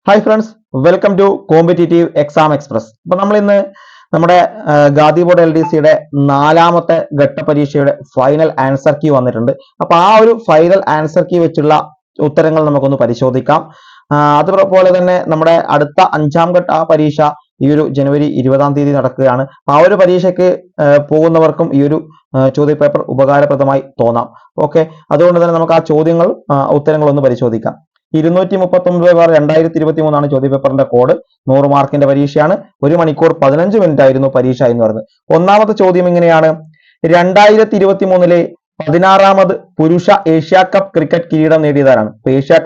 Hi friends, welcome to competitive exam express. അപ്പൊ നമ്മൾ ഇന്ന് നമ്മുടെ ഗാന്ധി ബോർഡ് LDCയുടെ 4ാമത്തെ ഘട്ട പരീക്ഷയുടെ ഫൈനൽ ആൻസർ കീ വന്നിട്ടുണ്ട്. അപ്പൊ ആ ഒരു ഫൈനൽ ആൻസർ കീ വെച്ചുള്ള ഉത്തരങ്ങൾ നമുക്കൊന്ന് പരിശോധിക്കാം. അതുപോലെ തന്നെ നമ്മുടെ അടുത്ത 5ാം ഘട്ട പരീക്ഷ ഈ ഒരു ജനുവരി 20-ാം തീയതി നടക്കുകയാണ്. ആ ഒരു പരീക്ഷയ്ക്ക് പോകുന്നവർക്കും ഈ ഒരു ചോദ്യപേപ്പർ ഉപകാരപ്രദമായി തോന്നാം. ഓക്കെ, അതുകൊണ്ട് തന്നെ നമുക്ക് ആ ഉത്തരങ്ങൾ ഒന്ന് പരിശോധിക്കാം. 239/2023 ചോദ്യപേപ്പറിന്റെ കോഡ്. 100 മാർക്കിന്റെ പരീക്ഷയാണ്. 1 മണിക്കൂർ 15 മിനിറ്റ് ആയിരുന്നു പരീക്ഷ എന്ന് പറയുന്നത്. ഒന്നാമത്തെ ചോദ്യം ഇങ്ങനെയാണ്: 2023 16ാമത് പുരുഷ ഏഷ്യ കപ്പ് ക്രിക്കറ്റ് കിരീടം നേടിയതാരാണ്? ഏഷ്യ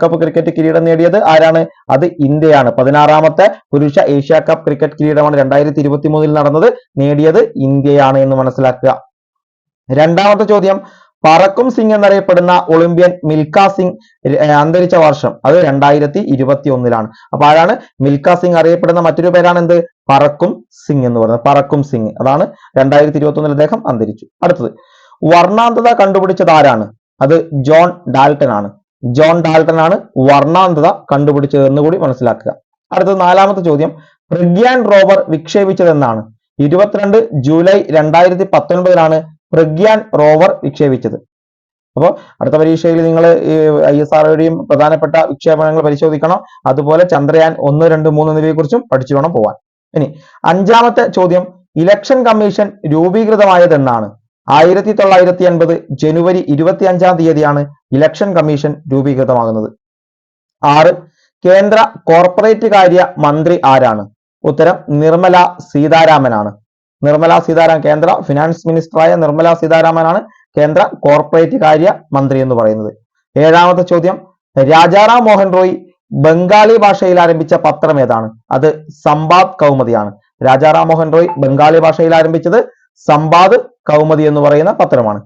കപ്പ് ക്രിക്കറ്റ് കിരീടം നേടിയത് ആരാണ്? അത് ഇന്ത്യയാണ്. 16ാമത്തെ പുരുഷ ഏഷ്യ കപ്പ് ക്രിക്കറ്റ് കിരീടമാണ് 2023 നടന്നത്. നേടിയത് ഇന്ത്യയാണ് എന്ന് മനസ്സിലാക്കുക. രണ്ടാമത്തെ ചോദ്യം: പറക്കും സിംഗ് എന്നറിയപ്പെടുന്ന ഒളിമ്പ്യൻ മിൽഖ സിംഗ് അന്തരിച്ച വർഷം? അത് 2021 അപ്പൊ ആരാണ് മിൽഖ സിംഗ്? അറിയപ്പെടുന്ന മറ്റൊരു പേരാണ് എന്ത്? പറക്കും സിംഗ് എന്ന് പറയുന്നത്. പറക്കും സിംഗ്, അതാണ് 2021 അദ്ദേഹം അന്തരിച്ചു. അടുത്തത്: വർണ്ണാന്തത കണ്ടുപിടിച്ചത് ആരാണ്? അത് ജോൺ ഡാൽട്ടൺ ആണ്. ജോൺ ഡാൽട്ടൺ ആണ് വർണ്ണാന്തത കണ്ടുപിടിച്ചത് എന്ന് കൂടി മനസ്സിലാക്കുക. അടുത്തത് 4ാമത്തെ ചോദ്യം: പ്രഗ്യാൻ റോവർ വിക്ഷേപിച്ചത് എന്നാണ്? 22 ജൂലൈ 2019 പ്രഗ്യാൻ റോവർ വിക്ഷേപിച്ചത്. അപ്പോൾ അടുത്ത പരീക്ഷയിൽ നിങ്ങൾ ISROയുടെയും പ്രധാനപ്പെട്ട വിക്ഷേപണങ്ങൾ പരിശോധിക്കണം. അതുപോലെ ചന്ദ്രയാൻ 1, 2, 3 എന്നിവയെ കുറിച്ചും പഠിച്ചു വേണം പോവാൻ. ഇനി 5ാമത്തെ ചോദ്യം: ഇലക്ഷൻ കമ്മീഷൻ രൂപീകൃതമായത് എന്നാണ്? 1980 ജനുവരി 25-ാം തീയതിയാണ് ഇലക്ഷൻ കമ്മീഷൻ രൂപീകൃതമാകുന്നത്. 6. കേന്ദ്ര കോർപ്പറേറ്റ് കാര്യ മന്ത്രി ആരാണ്? ഉത്തരം നിർമ്മല സീതാരാമനാണ്. നിർമ്മല സീതാരാമൻ, കേന്ദ്ര ഫിനാൻസ് മിനിസ്റ്ററായ നിർമ്മല സീതാരാമനാണ് കേന്ദ്ര കോർപ്പറേറ്റ് കാര്യ മന്ത്രി എന്ന് പറയുന്നത്. 7ാമത്തെ ചോദ്യം: രാജാറാം മോഹൻ റോയ് ബംഗാളി ഭാഷയിൽ ആരംഭിച്ച പത്രം ഏതാണ്? അത് സമ്പാദ് കൗമുദിയാണ്. രാജാറാം മോഹൻ റോയ് ബംഗാളി ഭാഷയിൽ ആരംഭിച്ചത് സമ്പാദ് കൗമുദി എന്ന് പറയുന്ന പത്രമാണ്.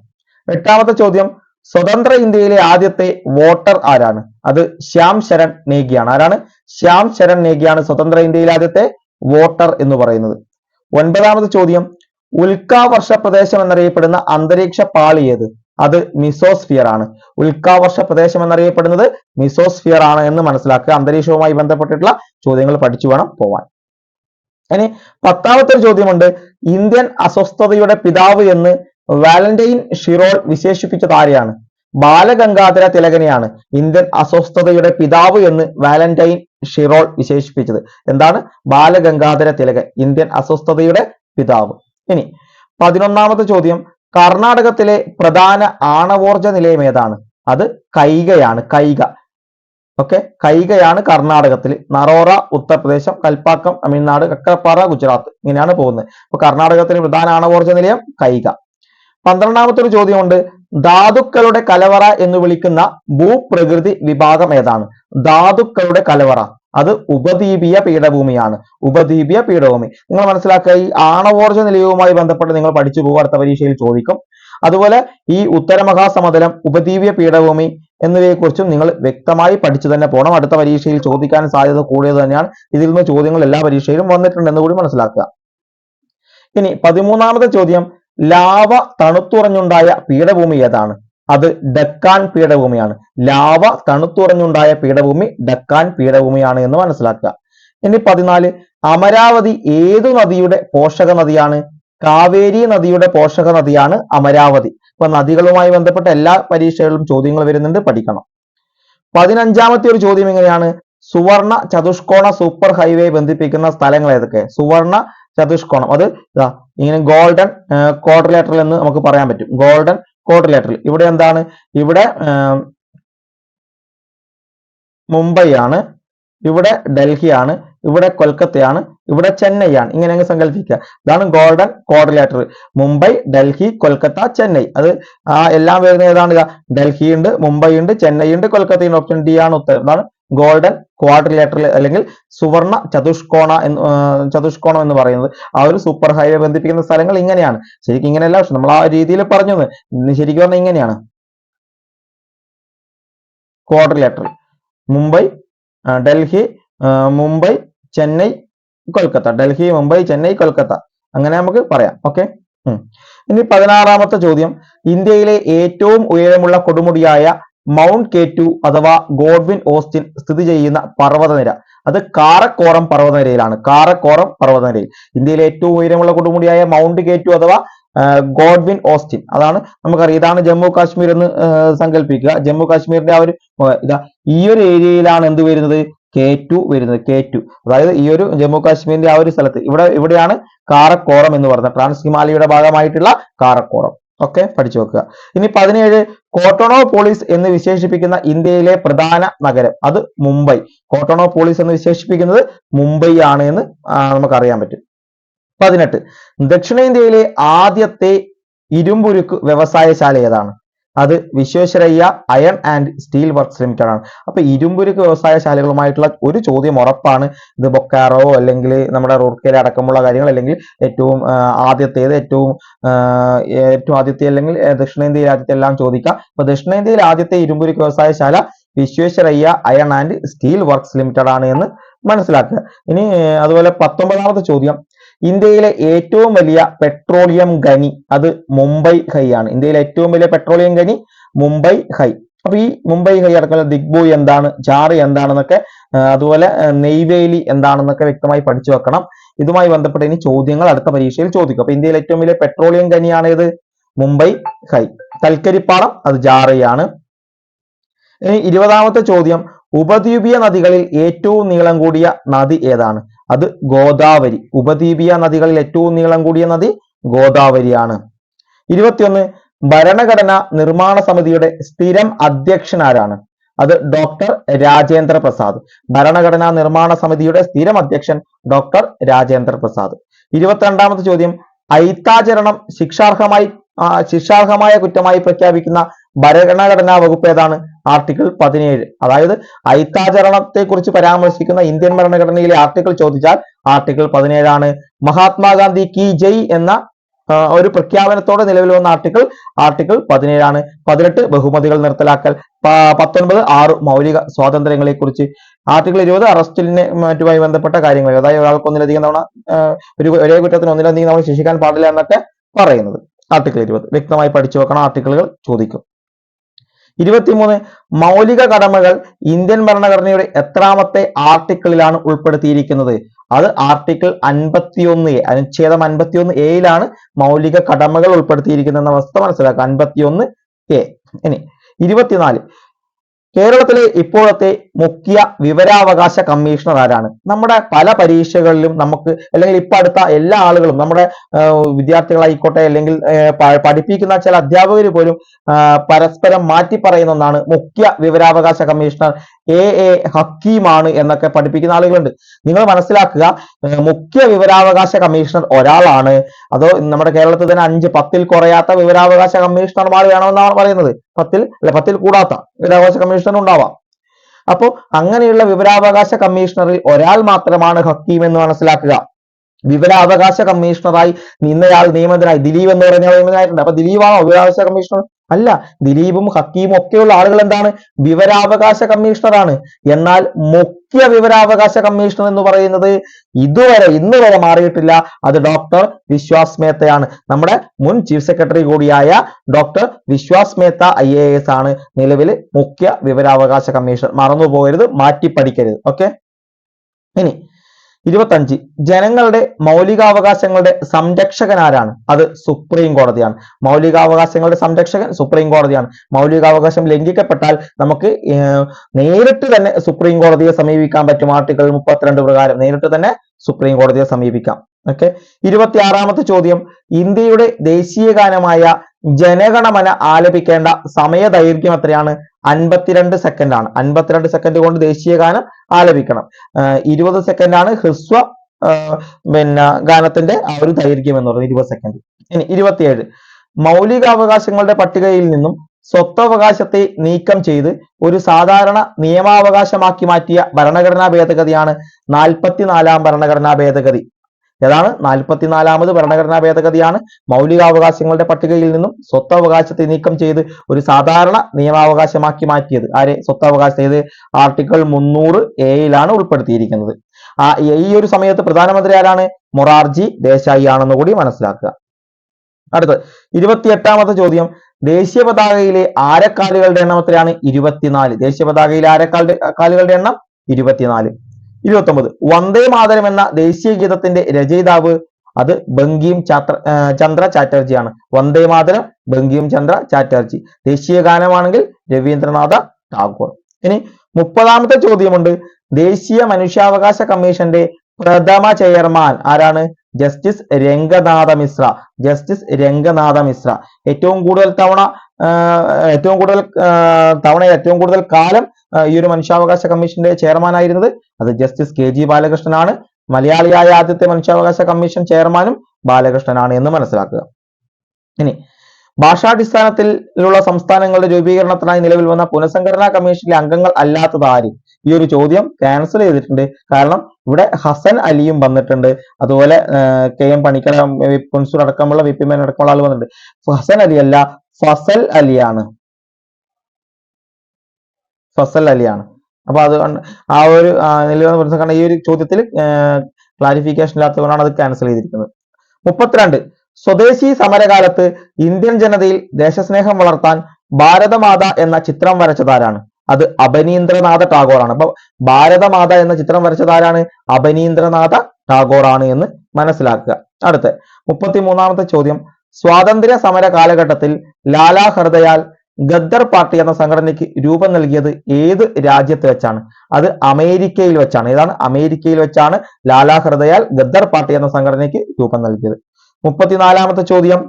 8ാമത്തെ ചോദ്യം: സ്വതന്ത്ര ഇന്ത്യയിലെ ആദ്യത്തെ വോട്ടർ ആരാണ്? അത് ശ്യാം ശരൺ നേഗിയാണ്. ആരാണ്? ശ്യാം ശരൺ നേഗിയാണ് സ്വതന്ത്ര ഇന്ത്യയിലെ ആദ്യത്തെ വോട്ടർ എന്ന് പറയുന്നത്. 9ാമത്തെ ചോദ്യം: ഉൽക്കാവർഷ പ്രദേശം എന്നറിയപ്പെടുന്ന അന്തരീക്ഷ പാളി ഏത്? അത് മിസോസ്ഫിയർ ആണ്. ഉൽക്കാവർഷ പ്രദേശം എന്നറിയപ്പെടുന്നത് മിസോസ്ഫിയർ ആണ് എന്ന് മനസ്സിലാക്കുക. അന്തരീക്ഷവുമായി ബന്ധപ്പെട്ടിട്ടുള്ള ചോദ്യങ്ങൾ പഠിച്ചു വേണം പോവാൻ. ഇനി 10ാമത്തെ ചോദ്യമുണ്ട്: ഇന്ത്യൻ അസ്വസ്ഥതയുടെ പിതാവ് എന്ന് വാലന്റൈൻ ഷിറോൾ വിശേഷിപ്പിച്ചത് ആരെയാണ്? ബാലഗംഗാധര തിലകനെയാണ് ഇന്ത്യൻ അസ്വസ്ഥതയുടെ പിതാവ് എന്ന് വാലന്റൈൻ ഷിറോൾ വിശേഷിപ്പിച്ചത്. എന്താണ്? ബാലഗംഗാധര തിലകൻ, ഇന്ത്യൻ അസ്വസ്ഥതയുടെ പിതാവ്. ഇനി 11ാമത്തെ ചോദ്യം: കർണാടകത്തിലെ പ്രധാന ആണവോർജ നിലയം ഏതാണ്? അത് കൈഗയാണ്. കൈഗ. ഓക്കെ, കൈഗയാണ് കർണാടകത്തിൽ. നറോറ ഉത്തർപ്രദേശം, കൽപ്പാക്കം തമിഴ്നാട്, കക്കപ്പാറ ഗുജറാത്ത്, ഇങ്ങനെയാണ് പോകുന്നത്. അപ്പൊ കർണാടകത്തിലെ പ്രധാന ആണവോർജ നിലയം കൈഗ. 12ാമത്തെ ഒരു ചോദ്യമുണ്ട്: ധാതുക്കളുടെ കലവറ എന്ന് വിളിക്കുന്ന ഭൂപ്രകൃതി വിഭാഗം ഏതാണ്? ധാതുക്കളുടെ കലവറ, അത് ഉപദ്വീപീയ പീഠഭൂമിയാണ്. ഉപദ്വീപീയ പീഠഭൂമി നിങ്ങൾ മനസ്സിലാക്കുക. ഈ ആണവോർജ നിലയവുമായി ബന്ധപ്പെട്ട് നിങ്ങൾ പഠിച്ചു പോകുക, അടുത്ത പരീക്ഷയിൽ ചോദിക്കും. അതുപോലെ ഈ ഉത്തരമഹാസമതലം, ഉപദ്വീപീയ പീഠഭൂമി എന്നിവയെ കുറിച്ചും നിങ്ങൾ വ്യക്തമായി പഠിച്ചു തന്നെ പോകണം. അടുത്ത പരീക്ഷയിൽ ചോദിക്കാൻ സാധ്യത കൂടിയത് തന്നെയാണ്. ഇതിൽ നിന്ന് ചോദ്യങ്ങൾ എല്ലാ പരീക്ഷയിലും വന്നിട്ടുണ്ട് എന്ന് കൂടി മനസ്സിലാക്കുക. ഇനി 13ാമത്തെ ചോദ്യം: ലാവ തണുത്തുറഞ്ഞുണ്ടായ പീഠഭൂമി ഏതാണ്? അത് ഡക്കാൻ പീഠഭൂമിയാണ്. ലാവ തണുത്തുറഞ്ഞുണ്ടായ പീഠഭൂമി ഡക്കാൻ പീഠഭൂമിയാണ് എന്ന് മനസ്സിലാക്കുക. ഇനി 14: അമരാവതി ഏതു നദിയുടെ പോഷക നദിയാണ്? കാവേരി നദിയുടെ പോഷക നദിയാണ് അമരാവതി. ഇപ്പൊ നദികളുമായി ബന്ധപ്പെട്ട എല്ലാ പരീക്ഷകളിലും ചോദ്യങ്ങൾ വരുന്നുണ്ട്, പഠിക്കണം. 15ാമത്തെ ഒരു ചോദ്യം എങ്ങനെയാണ്: സുവർണ ചതുഷ്കോണ സൂപ്പർ ഹൈവേ ബന്ധിപ്പിക്കുന്ന സ്ഥലങ്ങൾ ഏതൊക്കെ? സുവർണ ചതുഷ്കോണം, അത് ഇങ്ങനെ ഗോൾഡൻ ക്വാഡ്രിലേറ്ററൽ എന്ന് നമുക്ക് പറയാൻ പറ്റും. ഗോൾഡൻ ക്വാഡ്രിലേറ്ററൽ ഇവിടെ എന്താണ്? ഇവിടെ മുംബൈ ആണ്, ഇവിടെ ഡൽഹിയാണ്, ഇവിടെ കൊൽക്കത്തയാണ്, ഇവിടെ ചെന്നൈയാണ്. ഇങ്ങനെ അങ്ങ് സങ്കല്പിക്കുക. ഇതാണ് ഗോൾഡൻ ക്വാഡ്രിലേറ്ററൽ. മുംബൈ, ഡൽഹി, കൊൽക്കത്ത, ചെന്നൈ. അത് എല്ലാം വരുന്ന ഏതാണ്? ഡൽഹി ഉണ്ട്, മുംബൈ ഉണ്ട്, ചെന്നൈ ഉണ്ട്, കൊൽക്കത്ത ഉണ്ട്. ഓപ്ഷൻ ഡി ആണ് ഉത്തരം. ഇതാണ് ഗോൾഡൻ ക്വാഡ്രിലേറ്ററൽ അല്ലെങ്കിൽ സുവർണ ചതുഷ്കോണം എന്ന് പറയുന്നത്. ആ ഒരു സൂപ്പർ ഹൈവേ ബന്ധിപ്പിക്കുന്ന സ്ഥലങ്ങൾ ഇങ്ങനെയാണ്. ശരിക്കും ഇങ്ങനെയല്ല, പക്ഷെ നമ്മൾ ആ രീതിയിൽ പറഞ്ഞു. ശരിക്കും പറഞ്ഞാൽ ഇങ്ങനെയാണ് ക്വാഡ്രിലേറ്ററൽ. മുംബൈ, ഡൽഹി, മുംബൈ, ചെന്നൈ, കൊൽക്കത്ത. ഡൽഹി, മുംബൈ, ചെന്നൈ, കൊൽക്കത്ത, അങ്ങനെ നമുക്ക് പറയാം. ഓക്കെ. ഇനി 16ാമത്തെ ചോദ്യം: ഇന്ത്യയിലെ ഏറ്റവും ഉയരമുള്ള കൊടുമുടിയായ മൗണ്ട് കെ2 അഥവാ ഗോഡ്വിൻ ഓസ്റ്റിൻ സ്ഥിതി ചെയ്യുന്ന പർവ്വതനിര? അത് കാറക്കോറം പർവ്വതനിരയിലാണ്. കാറക്കോറം പർവ്വതനിരയിൽ ഇന്ത്യയിലെ ഏറ്റവും ഉയരമുള്ള കൊടുമുടിയായ മൗണ്ട് കെ2 അഥവാ ഗോഡ്വിൻ ഓസ്റ്റിൻ, അതാണ് നമുക്കറിയാം. ഇതാണ് ജമ്മു കാശ്മീർ എന്ന് സങ്കല്പിക്കുക. ജമ്മു കാശ്മീരിന്റെ ആ ഒരു ഇതാ ഈ ഒരു ഏരിയയിലാണ് എന്ത് വരുന്നത്? K2 വരുന്നത്. K2 അതായത് ഈ ഒരു ജമ്മു കാശ്മീരിന്റെ ആ ഒരു സ്ഥലത്ത് ഇവിടെയാണ് കാറക്കോറം എന്ന് പറയുന്നത്. ട്രാൻസ് ഹിമാലയയുടെ ഭാഗമായിട്ടുള്ള കാറക്കോറം. ഓക്കെ, പഠിച്ചു വെക്കുക. ഇനി 17 കോട്ടോണോപോളിസ് എന്ന് വിശേഷിപ്പിക്കുന്ന ഇന്ത്യയിലെ പ്രധാന നഗരം? അത് മുംബൈ. കോട്ടോണോപോളിസ് എന്ന് വിശേഷിപ്പിക്കുന്നത് മുംബൈ ആണ് എന്ന് നമുക്കറിയാൻ പറ്റും. 18 ദക്ഷിണേന്ത്യയിലെ ആദ്യത്തെ ഇരുമ്പുരുക്ക് വ്യവസായശാല ഏതാണ്? അത് Visvesvaraya iron and steel works limited ആണ്. അപ്പൊ ഇരുമ്പുരുക്ക് വ്യവസായശാലകളുമായിട്ടുള്ള ഒരു ചോദ്യം ഉറപ്പാണ്. ഇത് ബൊക്കാറോ അല്ലെങ്കിൽ നമ്മുടെ റൂർക്കേല അടക്കമുള്ള കാര്യങ്ങൾ, അല്ലെങ്കിൽ ഏറ്റവും ആദ്യത്തേത്, ഏറ്റവും ആദ്യത്തെ അല്ലെങ്കിൽ ദക്ഷിണേന്ത്യയിൽ ആദ്യത്തെ എല്ലാം ചോദിക്കാം. അപ്പൊ ദക്ഷിണേന്ത്യയിൽ ആദ്യത്തെ ഇരുമ്പുരുക്ക് വ്യവസായശാല Visvesvaraya iron and steel works limited ആണ് എന്ന് മനസ്സിലാക്കുക. ഇനി അതുപോലെ 19ാമത്തെ ചോദ്യം, ഇന്ത്യയിലെ ഏറ്റവും വലിയ പെട്രോളിയം ഖനി? അത് മുംബൈ ഹൈ ആണ്. ഇന്ത്യയിലെ ഏറ്റവും വലിയ പെട്രോളിയം ഖനി മുംബൈ ഹൈ. അപ്പൊ ഈ മുംബൈ ഹൈ അടക്കമുള്ള ദിഗ്ബോയ് എന്താണ്, ജാർ എന്താണെന്നൊക്കെ, അതുപോലെ നെയ്വേലി എന്താണെന്നൊക്കെ വ്യക്തമായി പഠിച്ചു വെക്കണം. ഇതുമായി ബന്ധപ്പെട്ട ഇനി ചോദ്യങ്ങൾ അടുത്ത പരീക്ഷയിൽ ചോദിക്കും. അപ്പൊ ഇന്ത്യയിലെ ഏറ്റവും വലിയ പെട്രോളിയം ഖനിയാണ് ഇത് മുംബൈ ഹൈ. കൽക്കരിപ്പാടം അത് ജാറയാണ്. ഇനി 20ാമത്തെ ചോദ്യം, ഉപദ്വീപീയ നദികളിൽ ഏറ്റവും നീളം കൂടിയ നദി ഏതാണ്? അത് ഗോദാവരി. ഉപദ്വീപീയ നദികളിൽ ഏറ്റവും നീളം കൂടിയ നദി ഗോദാവരിയാണ്. 21 ഭരണഘടനാ നിർമ്മാണ സമിതിയുടെ സ്ഥിരം അധ്യക്ഷൻ ആരാണ്? അത് ഡോക്ടർ രാജേന്ദ്ര പ്രസാദ്. ഭരണഘടനാ നിർമ്മാണ സമിതിയുടെ സ്ഥിരം അധ്യക്ഷൻ ഡോക്ടർ രാജേന്ദ്ര പ്രസാദ്. 22ാമത്തെ ചോദ്യം, അയിത്താചരണം ശിക്ഷാർഹമായ കുറ്റമായി പ്രഖ്യാപിക്കുന്ന ഭരണഘടനാ വകുപ്പ് ഏതാണ്? ആർട്ടിക്കിൾ 17. അതായത് അയിത്താചരണത്തെ കുറിച്ച് പരാമർശിക്കുന്ന ഇന്ത്യൻ ഭരണഘടനയിലെ ആർട്ടിക്കിൾ ചോദിച്ചാൽ ആർട്ടിക്കിൾ 17 ആണ്. മഹാത്മാഗാന്ധി കി ജയ് എന്ന ഒരു പ്രഖ്യാപനത്തോടെ നിലവിൽ വന്ന ആർട്ടിക്കിൾ 17 ആണ്. 18 ബഹുമതികൾ നിർത്തലാക്കൽ. 19 6 മൗലിക സ്വാതന്ത്ര്യങ്ങളെ കുറിച്ച്. ആർട്ടിക്കിൾ 20 അറസ്റ്റിനെ മറ്റുമായി ബന്ധപ്പെട്ട കാര്യങ്ങൾ, അതായത് ഒരാൾക്ക് ഒന്നിലധികം തവണ ഒരേ കുറ്റത്തിന് ഒന്നിലധികം തവണ ശിക്ഷിക്കാൻ പാടില്ല എന്നൊക്കെ പറയുന്നത്. ആർട്ടിക്കിൾ 20 വ്യക്തമായി പഠിച്ചു വെക്കണം, ആർട്ടിക്കിളുകൾ ചോദിക്കും. 23 മൗലിക കടമകൾ ഇന്ത്യൻ ഭരണഘടനയുടെ എത്രാമത്തെ ആർട്ടിക്കിളിലാണ് ഉൾപ്പെടുത്തിയിരിക്കുന്നത്? അത് ആർട്ടിക്കിൾ 51A, അനുച്ഛേദം 51A മൗലിക കടമകൾ ഉൾപ്പെടുത്തിയിരിക്കുന്ന അവസ്ഥ മനസ്സിലാക്കുക. 51A. ഇനി 24 കേരളത്തിലെ ഇപ്പോഴത്തെ മുഖ്യ വിവരാവകാശ കമ്മീഷണർ ആരാണ്? നമ്മുടെ പല പരീക്ഷകളിലും നമുക്ക്, അല്ലെങ്കിൽ ഇപ്പൊ അടുത്ത എല്ലാ ആളുകളും, നമ്മുടെ വിദ്യാർത്ഥികളായിക്കോട്ടെ അല്ലെങ്കിൽ പഠിപ്പിക്കുന്ന ചില അധ്യാപകർ പോലും പരസ്പരം മാറ്റി പറയുന്ന ഒന്നാണ് മുഖ്യ വിവരാവകാശ കമ്മീഷണർ A ഹക്കീമാണ് എന്നൊക്കെ പഠിപ്പിക്കുന്ന ആളുകളുണ്ട്. നിങ്ങൾ മനസ്സിലാക്കുക, മുഖ്യ വിവരാവകാശ കമ്മീഷണർ ഒരാളാണ്. അതോ നമ്മുടെ കേരളത്തിൽ തന്നെ 5-10 കുറയാത്ത വിവരാവകാശ കമ്മീഷണർമാർ വേണമെന്നാണ് പറയുന്നത്. 10 കൂടാത്ത വിവരാവകാശ കമ്മീഷണർ ഉണ്ടാവാം. അപ്പോ അങ്ങനെയുള്ള വിവരാവകാശ കമ്മീഷണറിൽ ഒരാൾ മാത്രമാണ് ഹക്കീം എന്ന് മനസ്സിലാക്കുക. വിവരാവകാശ കമ്മീഷണറായി നിന്നയാൾ നിയമിതനായി ദിലീപ് എന്ന് പറയുന്ന നിയമിതനായിട്ടുണ്ട്. അപ്പൊ ദിലീപാണോ വിവരാവകാശ കമ്മീഷണർ? അല്ല. ദിലീപും ഹക്കീമും ഒക്കെയുള്ള ആളുകൾ എന്താണ്? വിവരാവകാശ കമ്മീഷണറാണ്. എന്നാൽ മുഖ്യ വിവരാവകാശ കമ്മീഷണർ എന്ന് പറയുന്നത് ഇന്ന് വരെ മാറിയിട്ടില്ല. അത് ഡോക്ടർ വിശ്വാസ് മേത്തയാണ്. നമ്മുടെ മുൻ ചീഫ് സെക്രട്ടറി കൂടിയായ ഡോക്ടർ വിശ്വാസ് മേത്ത IAS ആണ് നിലവിൽ മുഖ്യ വിവരാവകാശ കമ്മീഷണർ. മറന്നു പോകരുത്, മാറ്റി പഠിക്കരുത്. ഓക്കെ. ഇനി 25 ജനങ്ങളുടെ മൗലികാവകാശങ്ങളുടെ സംരക്ഷകൻ ആരാണ്? അത് സുപ്രീം കോടതിയാണ്. മൗലികാവകാശങ്ങളുടെ സംരക്ഷകൻ സുപ്രീം കോടതിയാണ്. മൗലികാവകാശം ലംഘിക്കപ്പെട്ടാൽ നമുക്ക് നേരിട്ട് തന്നെ സുപ്രീം കോടതിയെ സമീപിക്കാൻ പറ്റും. ആർട്ടിക്കിൾ 32 പ്രകാരം നേരിട്ട് തന്നെ സുപ്രീം കോടതിയെ സമീപിക്കാം. ഓക്കെ. 26ാമത്തെ ചോദ്യം, ഇന്ത്യയുടെ ദേശീയ ഗാനമായ ജനഗണമന ആലപിക്കേണ്ട സമയദൈർഘ്യം എത്രയാണ്? 52 സെക്കൻഡ് ആണ്. 52 സെക്കൻഡ് കൊണ്ട് ദേശീയ ഗാനം ആലപിക്കണം. 20 സെക്കൻഡ് ആണ് ഹ്രസ്വ ഗാനത്തിന്റെ ആ ഒരു ദൈർഘ്യം എന്ന് പറയുന്നത്, 20 സെക്കൻഡ്. ഇനി 27 മൗലികാവകാശങ്ങളുടെ പട്ടികയിൽ നിന്നും സ്വത്തവകാശത്തെ നീക്കം ചെയ്ത് ഒരു സാധാരണ നിയമാവകാശമാക്കി മാറ്റിയ ഭരണഘടനാ ഭേദഗതിയാണ് 44ാം ഭരണഘടനാ ഭേദഗതി. ഏതാണ്? 44ാമത് ഭരണഘടനാ ഭേദഗതിയാണ് മൗലികാവകാശങ്ങളുടെ പട്ടികയിൽ നിന്നും സ്വത്തവകാശത്തെ നീക്കം ചെയ്ത് ഒരു സാധാരണ നിയമാവകാശമാക്കി മാറ്റിയത്. ആരെ? സ്വത്തവകാശം. ഏത്? ആർട്ടിക്കിൾ 300A ഉൾപ്പെടുത്തിയിരിക്കുന്നത്. ഈ ഒരു സമയത്ത് പ്രധാനമന്ത്രി ആരാണ്? മൊറാർജി ദേശായി ആണെന്ന് കൂടി മനസ്സിലാക്കുക. അടുത്തത് 28ാമത്തെ ചോദ്യം, ദേശീയ പതാകയിലെ ആരക്കാലുകളുടെ എണ്ണം എത്രയാണ്? 24. ദേശീയ പതാകയിലെ ആരക്കാലുകളുടെ എണ്ണം 24. 29, വന്ദേ മാതരം എന്ന ദേശീയ ഗീതത്തിന്റെ രചയിതാവ്? അത് ബങ്കിം ചന്ദ്ര ചാറ്റർജിയാണ്. വന്ദേ മാതരം ബങ്കിം ചന്ദ്ര ചാറ്റർജി. ദേശീയ ഗാനമാണെങ്കിൽ രവീന്ദ്രനാഥ ടാഗോർ. ഇനി 30ാമത്തെ ചോദ്യമുണ്ട്, ദേശീയ മനുഷ്യാവകാശ കമ്മീഷന്റെ പ്രഥമ ചെയർമാൻ ആരാണ്? ജസ്റ്റിസ് രംഗനാഥ മിശ്ര. ജസ്റ്റിസ് രംഗനാഥ മിശ്ര. ഏറ്റവും കൂടുതൽ കാലം ഈ ഒരു മനുഷ്യാവകാശ കമ്മീഷന്റെ ചെയർമാൻ ആയിരുന്നത് അത് ജസ്റ്റിസ് KG ബാലകൃഷ്ണനാണ്. മലയാളിയായ ആദ്യത്തെ മനുഷ്യാവകാശ കമ്മീഷൻ ചെയർമാനും ബാലകൃഷ്ണനാണ് എന്ന് മനസ്സിലാക്കുക. ഇനി ഭാഷാടിസ്ഥാനത്തിലുള്ള സംസ്ഥാനങ്ങളുടെ രൂപീകരണത്തിനായി നിലവിൽ വന്ന പുനഃസംഘടനാ കമ്മീഷനിലെ അംഗങ്ങൾ അല്ലാത്തത് ആര്? ഈ ഒരു ചോദ്യം ക്യാൻസൽ ചെയ്തിട്ടുണ്ട്. കാരണം ഇവിടെ ഹസൻ അലിയും വന്നിട്ടുണ്ട്, അതുപോലെ KM പണിക്കർ, പൊൻസൂർ അടക്കമുള്ള VP മേനോൻ അടക്കമുള്ള ആൾ വന്നിട്ടുണ്ട്. ഹസൻ അലി അല്ല, ഫസൽ അലിയാണ്. ഫസൽ അലിയാണ്. അപ്പൊ അതുകൊണ്ട് ആ ഒരു നിലവിൽ പുനഃസംഘടന ഈ ഒരു ചോദ്യത്തിൽ ക്ലാരിഫിക്കേഷൻ ഇല്ലാത്തതുകൊണ്ടാണ് അത് ക്യാൻസൽ ചെയ്തിരിക്കുന്നത്. 32, സ്വദേശി സമരകാലത്ത് ഇന്ത്യൻ ജനതയിൽ ദേശസ്നേഹം വളർത്താൻ ഭാരതമാത എന്ന ചിത്രം വരച്ചതാരാണ്? അത് അബനീന്ദ്രനാഥ ടാഗോറാണ്. അപ്പൊ ഭാരതമാത എന്ന ചിത്രം വരച്ചതാരാണ്? അബനീന്ദ്രനാഥ ടാഗോറാണ് എന്ന് മനസ്സിലാക്കുക. അടുത്ത 33ാമത്തെ ചോദ്യം, സ്വാതന്ത്ര്യ സമര കാലഘട്ടത്തിൽ ലാലാ ഹർദയാൽ ഗദ്ദർ പാർട്ടി എന്ന സംഘടനയ്ക്ക് രൂപം നൽകിയത് ഏത് രാജ്യത്ത് വെച്ചാണ്? അത് അമേരിക്കയിൽ വെച്ചാണ്. ഏതാണ്? അമേരിക്കയിൽ വെച്ചാണ് ലാലാ ഹർദയാൽ ഗദ്ദർ പാർട്ടി എന്ന സംഘടനയ്ക്ക് രൂപം നൽകിയത്. 34ാമത്തെ ചോദ്യം,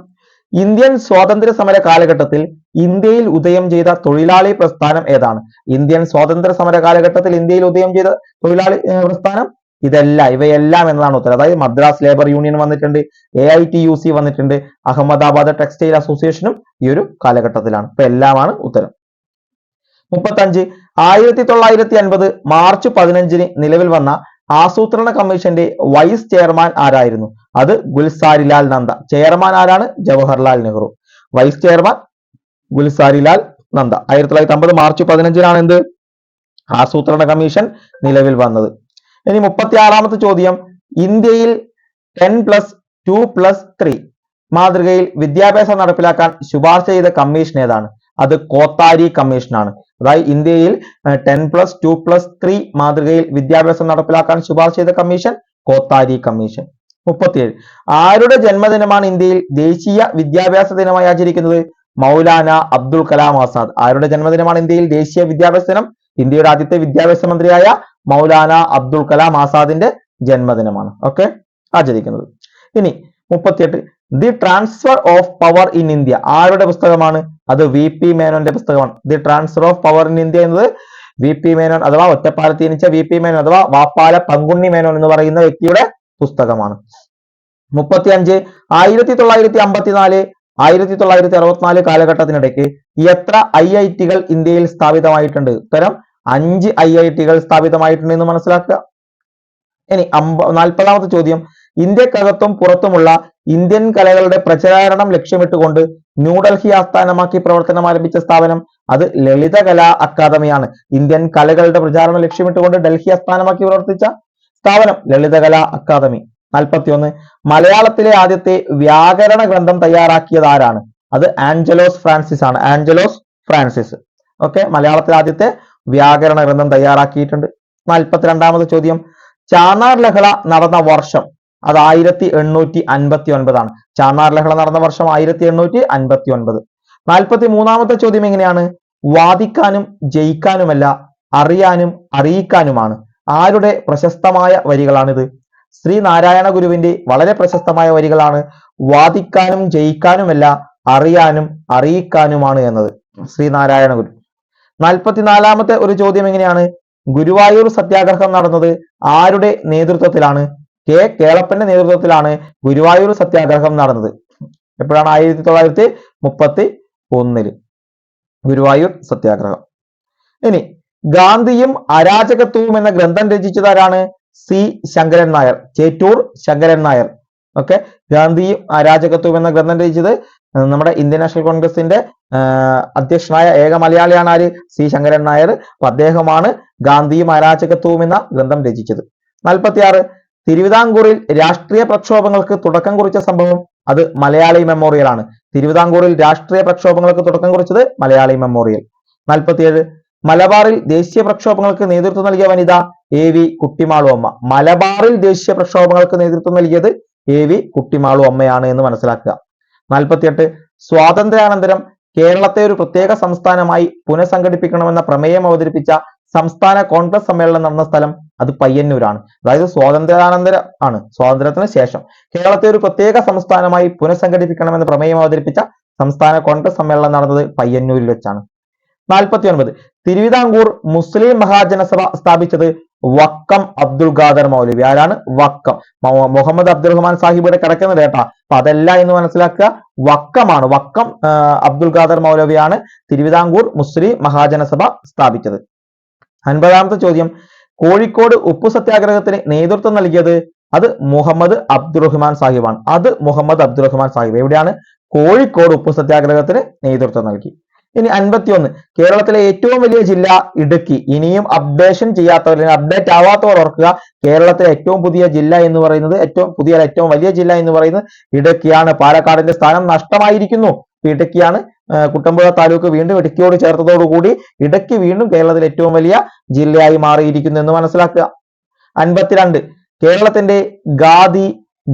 ഇന്ത്യൻ സ്വാതന്ത്ര്യ സമര കാലഘട്ടത്തിൽ ഇന്ത്യയിൽ ഉദയം ചെയ്ത തൊഴിലാളി പ്രസ്ഥാനം ഏതാണ്? ഇന്ത്യൻ സ്വാതന്ത്ര്യ സമര കാലഘട്ടത്തിൽ ഇന്ത്യയിൽ ഉദയം ചെയ്ത തൊഴിലാളി പ്രസ്ഥാനം ഇവയെല്ലാം എന്നതാണ് ഉത്തരം. അതായത് മദ്രാസ് ലേബർ യൂണിയൻ വന്നിട്ടുണ്ട്, AITUC വന്നിട്ടുണ്ട്, അഹമ്മദാബാദ് ടെക്സ്റ്റൈൽ അസോസിയേഷനും ഈ ഒരു കാലഘട്ടത്തിലാണ്. ഇപ്പൊ എല്ലാമാണ് ഉത്തരം. 35, 1950 മാർച്ച് 15 നിലവിൽ വന്ന ആസൂത്രണ കമ്മീഷന്റെ വൈസ് ചെയർമാൻ ആരായിരുന്നു? അത് ഗുൽസാരിലാൽ നന്ദ. ചെയർമാൻ ആരാണ്? Jawaharlal Nehru. Vice chairman Gulzarilal Nanda. 1950 March 15 എന്ത്? ആസൂത്രണ കമ്മീഷൻ നിലവിൽ വന്നത്. ഇനി 36ാമത്തെ ചോദ്യം, ഇന്ത്യയിൽ 10+2+3 മാതൃകയിൽ വിദ്യാഭ്യാസം നടപ്പിലാക്കാൻ ശുപാർശ ചെയ്ത കമ്മീഷൻ ഏതാണ്? അത് കോത്താരി കമ്മീഷനാണ്. അതായത് ഇന്ത്യയിൽ 10+2+3 മാതൃകയിൽ വിദ്യാഭ്യാസം നടപ്പിലാക്കാൻ ശുപാർശ ചെയ്ത കമ്മീഷൻ കോത്താരി കമ്മീഷൻ. 37, ആരുടെ ജന്മദിനമാണ് ഇന്ത്യയിൽ ദേശീയ വിദ്യാഭ്യാസ ദിനമായി ആചരിക്കുന്നത്? മൗലാന അബ്ദുൽ കലാം ആസാദ്. ആരുടെ ജന്മദിനമാണ് ഇന്ത്യയിൽ ദേശീയ വിദ്യാഭ്യാസ ദിനം? ഇന്ത്യയുടെ ആദ്യത്തെ വിദ്യാഭ്യാസ മന്ത്രിയായ മൗലാന അബ്ദുൽ കലാം ആസാദിന്റെ ജന്മദിനമാണ് ആചരിക്കുന്നത്. ഇനി 38, the transfer of power in India ആരുടെ പുസ്തകമാണ്? അത് VP മേനോന്റെ പുസ്തകമാണ്. The transfer of power in India എന്നത് VP മേനോൻ അഥവാ ഒറ്റപ്പാലത്ത് ജനിച്ച VP മേനോൻ അഥവാ വാപ്പാല പങ്കുണ്ണി മേനോൻ എന്ന് പറയുന്ന വ്യക്തിയുടെ പുസ്തകമാണ്. 35, 1954 1964 കാലഘട്ടത്തിനിടയ്ക്ക് എത്ര IIT-കൾ ഇന്ത്യയിൽ സ്ഥാപിതമായിട്ടുണ്ട്? ഉത്തരം 5 IIT-കൾ സ്ഥാപിതമായിട്ടുണ്ട് എന്ന് മനസ്സിലാക്കുക. ഇനി 40ാമത്തെ ചോദ്യം, ഇന്ത്യക്കകത്തും പുറത്തുമുള്ള ഇന്ത്യൻ കലകളുടെ പ്രചാരണം ലക്ഷ്യമിട്ടുകൊണ്ട് ന്യൂഡൽഹി ആസ്ഥാനമാക്കി പ്രവർത്തനം ആരംഭിച്ച സ്ഥാപനം? അത് ലളിതകലാ അക്കാദമിയാണ്. ഇന്ത്യൻ കലകളുടെ പ്രചാരണം ലക്ഷ്യമിട്ടുകൊണ്ട് ഡൽഹി ആസ്ഥാനമാക്കി പ്രവർത്തിച്ച സ്ഥാപനം ലളിതകലാ അക്കാദമി. 41, മലയാളത്തിലെ ആദ്യത്തെ വ്യാകരണ ഗ്രന്ഥം തയ്യാറാക്കിയത് ആരാണ്? അത് ആഞ്ചലോസ് ഫ്രാൻസിസ് ആണ്. ആഞ്ചലോസ് ഫ്രാൻസിസ്. മലയാളത്തിലെ ആദ്യത്തെ വ്യാകരണ ഗ്രന്ഥം തയ്യാറാക്കിയിട്ടുണ്ട്. 42ാമത്തെ ചോദ്യം, ചാന്നാർ ലഹള നടന്ന വർഷം? അത് 1859 ആണ്. ചാന്നാർ ലഹള നടന്ന വർഷം 1859. 43ാമത്തെ ചോദ്യം എങ്ങനെയാണ്? വാദിക്കാനും ജയിക്കാനുമല്ല, അറിയാനും അറിയിക്കാനുമാണ്. ആരുടെ പ്രശസ്തമായ വരികളാണിത്? ശ്രീനാരായണ ഗുരുവിന്റെ വളരെ പ്രശസ്തമായ വരികളാണ് വാദിക്കാനും ജയിക്കാനുമല്ല, അറിയാനും അറിയിക്കാനുമാണ് എന്നത്. ശ്രീനാരായണ ഗുരു. 44ാമത്തെ ഒരു ചോദ്യം എങ്ങനെയാണ്? ഗുരുവായൂർ സത്യാഗ്രഹം നടന്നത് ആരുടെ നേതൃത്വത്തിലാണ്? കേളപ്പന്റെ നേതൃത്വത്തിലാണ് ഗുരുവായൂർ സത്യാഗ്രഹം നടന്നത്. എപ്പോഴാണ്? 1931 ഗുരുവായൂർ സത്യാഗ്രഹം. ഇനി ഗാന്ധിയും അരാജകത്വവും എന്ന ഗ്രന്ഥം രചിച്ചതാരാണ്? C ശങ്കരൻ നായർ. ചേറ്റൂർ ശങ്കരൻ നായർ. ഗാന്ധിയും അരാജകത്വവും എന്ന ഗ്രന്ഥം രചിച്ചത് നമ്മുടെ ഇന്ത്യൻ നാഷണൽ കോൺഗ്രസിന്റെ അധ്യക്ഷനായ ഏക മലയാളിയാണ് ആര്? C ശങ്കരൻ നായർ. അദ്ദേഹമാണ് ഗാന്ധിയും അരാജകത്വവും എന്ന ഗ്രന്ഥം രചിച്ചത്. 46, തിരുവിതാംകൂറിൽ രാഷ്ട്രീയ പ്രക്ഷോഭങ്ങൾക്ക് തുടക്കം കുറിച്ച സംഭവം? അത് മലയാളി മെമ്മോറിയൽ ആണ്. തിരുവിതാംകൂറിൽ രാഷ്ട്രീയ പ്രക്ഷോഭങ്ങൾക്ക് തുടക്കം കുറിച്ചത് മലയാളി മെമ്മോറിയൽ. 47 മലബാറിൽ ദേശീയ പ്രക്ഷോഭങ്ങൾക്ക് നേതൃത്വം നൽകിയ വനിത AV കുട്ടിമാളു അമ്മ. മലബാറിൽ ദേശീയ പ്രക്ഷോഭങ്ങൾക്ക് നേതൃത്വം നൽകിയത് AV കുട്ടിമാളു അമ്മയാണ് എന്ന് മനസ്സിലാക്കുക. 48 സ്വാതന്ത്ര്യാനന്തരം കേരളത്തെ ഒരു പ്രത്യേക സംസ്ഥാനമായി പുനഃസംഘടിപ്പിക്കണമെന്ന പ്രമേയം അവതരിപ്പിച്ച സംസ്ഥാന കോൺഗ്രസ് സമ്മേളനം നടന്ന സ്ഥലം അത് പയ്യന്നൂരാണ്. അതായത് സ്വാതന്ത്ര്യാനന്തരം ആണ്, സ്വാതന്ത്ര്യത്തിന് ശേഷം കേരളത്തെ ഒരു പ്രത്യേക സംസ്ഥാനമായി പുനഃസംഘടിപ്പിക്കണമെന്ന പ്രമേയം അവതരിപ്പിച്ച സംസ്ഥാന കോൺഗ്രസ് സമ്മേളനം നടന്നത് പയ്യന്നൂരിൽ വെച്ചാണ്. 49 തിരുവിതാംകൂർ മുസ്ലിം മഹാജനസഭ സ്ഥാപിച്ചത് വക്കം അബ്ദുൽ ഖാദർ മൗലവി. ആരാണ്? വക്കം. മുഹമ്മദ് അബ്ദുറഹ്മാൻ സാഹിബിയുടെ കിടക്കുന്നത് കേട്ടാ, അപ്പൊ അതല്ല എന്ന് മനസ്സിലാക്കുക. വക്കമാണ്. വക്കം അബ്ദുൽ ഖാദർ മൗലവിയാണ് തിരുവിതാംകൂർ മുസ്ലിം മഹാജനസഭ സ്ഥാപിച്ചത്. 50ാമത്തെ ചോദ്യം കോഴിക്കോട് ഉപ്പു സത്യാഗ്രഹത്തിന് നേതൃത്വം നൽകിയത് അത് മുഹമ്മദ് അബ്ദുറഹ്മാൻ സാഹിബാണ്. അത് മുഹമ്മദ് അബ്ദുറഹ്മാൻ സാഹിബ് എവിടെയാണ്? കോഴിക്കോട് ഉപ്പു സത്യാഗ്രഹത്തിന് നേതൃത്വം നൽകി. ഇനി 51 കേരളത്തിലെ ഏറ്റവും വലിയ ജില്ല ഇടുക്കി. ഇനിയും അപ്ഡേഷൻ ചെയ്യാത്തവർ, അപ്ഡേറ്റ് ആവാത്തവർ ഓർക്കുക, കേരളത്തിലെ ഏറ്റവും പുതിയ ജില്ല എന്ന് പറയുന്നത്, ഏറ്റവും വലിയ ജില്ല എന്ന് പറയുന്നത് ഇടുക്കിയാണ്. പാലക്കാടിന്റെ സ്ഥാനം നഷ്ടമായിരിക്കുന്നു. ഇടുക്കിയാണ്. കുട്ടമ്പുഴ താലൂക്ക് വീണ്ടും ഇടുക്കിയോട് ചേർത്തതോടുകൂടി ഇടുക്കി വീണ്ടും കേരളത്തിലെ ഏറ്റവും വലിയ ജില്ലയായി മാറിയിരിക്കുന്നു എന്ന് മനസ്സിലാക്കുക. 52 കേരളത്തിന്റെ ഖാദി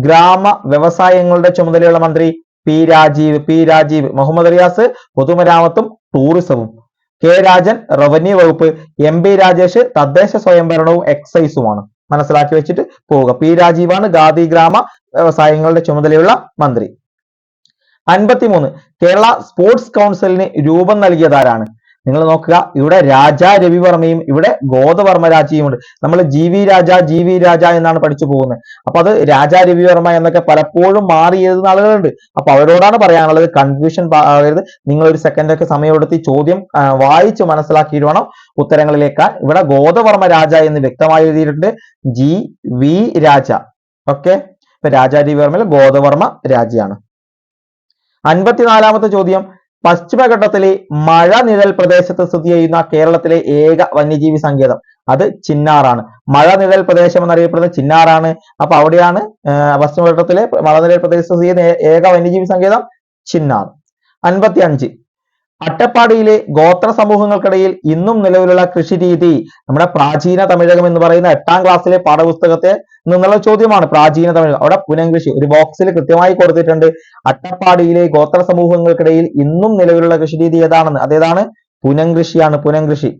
ഗ്രാമ വ്യവസായങ്ങളുടെ ചുമതലയുള്ള മന്ത്രി പി രാജീവ്. മുഹമ്മദ് റിയാസ് പൊതുമരാമത്തും ടൂറിസവും. കെ രാജൻ റവന്യൂ വകുപ്പ്. MP രാജേഷ് തദ്ദേശ സ്വയംഭരണവും എക്സൈസുമാണ്. മനസ്സിലാക്കി വെച്ചിട്ട് പോവുക. പി രാജീവാണ് ഖാദി ഗ്രാമ വ്യവസായങ്ങളുടെ ചുമതലയുള്ള മന്ത്രി. 53 കേരള സ്പോർട്സ് കൗൺസിലിന് രൂപം നൽകിയതാരാണ്? നിങ്ങൾ നോക്കുക, ഇവിടെ രാജാ രവിവർമ്മയും ഇവിടെ ഗോദവർമ്മ രാജയും ഉണ്ട്. നമ്മൾ ജി വി രാജ എന്നാണ് പഠിച്ചു പോകുന്നത്. അപ്പൊ അത് രാജാ രവിവർമ്മ എന്നൊക്കെ പലപ്പോഴും മാറി എഴുതുന്ന ആളുകളുണ്ട്. അപ്പൊ അവരോടാണ് പറയാനുള്ളത്, കൺഫ്യൂഷൻ ആകരുത്. നിങ്ങൾ ഒരു സെക്കൻഡ് ഒക്കെ സമയമെടുത്ത് ചോദ്യം വായിച്ച് മനസ്സിലാക്കിയിട്ട് വേണം ഉത്തരങ്ങളിലേക്ക്. ഇവിടെ ഗോദവർമ്മ രാജ എന്ന് വ്യക്തമായി എഴുതിയിട്ടുണ്ട്. GV രാജ. ഓക്കെ, ഇപ്പൊ രാജാ രവിവർമ്മയിൽ ഗോദവർമ്മ രാജയാണ്. 54ാമത്തെ ചോദ്യം പശ്ചിമഘട്ടത്തിലെ മഴനിഴൽ പ്രദേശത്ത് സ്ഥിതി ചെയ്യുന്ന കേരളത്തിലെ ഏക വന്യജീവി സങ്കേതം അത് ചിന്നാറാണ്. മഴനിഴൽ പ്രദേശം എന്നറിയപ്പെടുന്നത് ചിന്നാറാണ്. അപ്പൊ അവിടെയാണ് പശ്ചിമഘട്ടത്തിലെ മഴനിഴൽ പ്രദേശത്ത് സ്ഥിതി ചെയ്യുന്ന ഏക വന്യജീവി സങ്കേതം ചിന്നാർ. 55 അട്ടപ്പാടിയിലെ ഗോത്ര സമൂഹങ്ങൾക്കിടയിൽ ഇന്നും നിലവിലുള്ള കൃഷി രീതി. നമ്മുടെ പ്രാചീന തമിഴകം എന്ന് പറയുന്ന 8ാം ക്ലാസ്സിലെ പാഠപുസ്തകത്തെ നിന്നുള്ള ചോദ്യമാണ്. പ്രാചീന തമിഴകം. അവിടെ പുനംകൃഷി ഒരു ബോക്സിൽ കൃത്യമായി കൊടുത്തിട്ടുണ്ട്. അട്ടപ്പാടിയിലെ ഗോത്ര സമൂഹങ്ങൾക്കിടയിൽ ഇന്നും നിലവിലുള്ള കൃഷി രീതി ഏതാണെന്ന്. അതേതാണ്? പുനംകൃഷിയാണ്. പുനംകൃഷി.